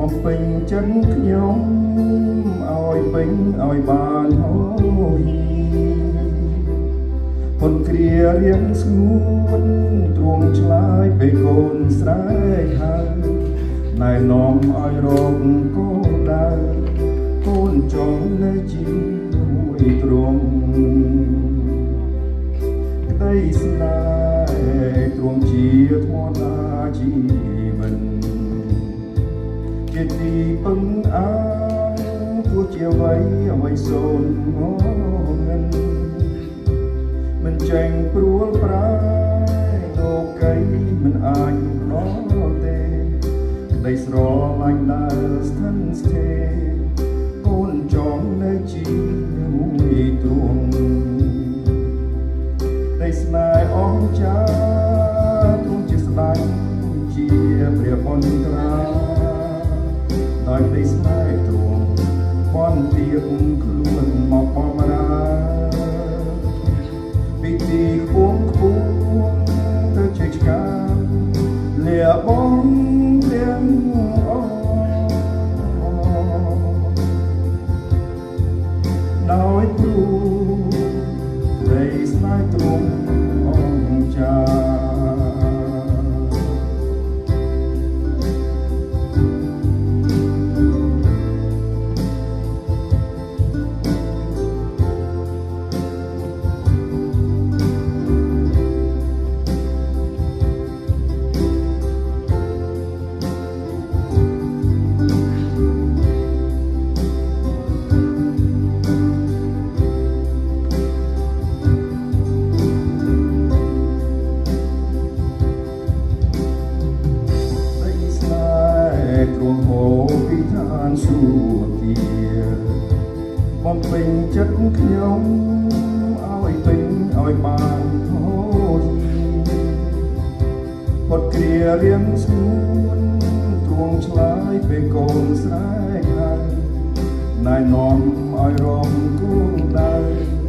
បំពេញចិត្តខ្ញុំឲ្យពេញឲ្យបានហើយពនគ្រារៀងស្ងួនទ្រង់ឆ្លើយពេលកូនស្រែកហៅណែនាំឲ្យរកកូនដើរកូនចង់នៅជាមួយទ្រង់ក្តីស្នេហ៍ទ្រង់ជាធម៌តាជីវិតជាទីពឹងអាងទោះជាអ្វីសូន្យងងឹងមិនចេញព្រួលប្រែលោកីមិនអាចដល់ទេក្តីស្រឡាញ់ដែលស្ថិតស្ថេរកូនចង់នៅជាមួយទ្រង់ក្តីស្នេហ៍អង្ចាទ្រង់ជាស្ដេចជាព្រះបន្ត្រាដោយក្តីស្នេហ៍ទ្រង់បន់ទៀបខ្លួនមកបម្រើពីទីខ្ពងខ្ពស់ទៅជ័យឆ្កាលះបងទាំងអស់ដោយគ្រូក្តីស្នេហ៍ទ្រង់អង្គចាទ្រង់ហូរពីឋានសួគ៌បំពេញចិត្តខ្ញុំឲ្យពេញឲ្យបានហូរផុតគ្រារៀងស្ងួនទ្រង់ឆ្លើយពេលកូនស្រែកហៅណែនាំឲ្យរងគូដើរ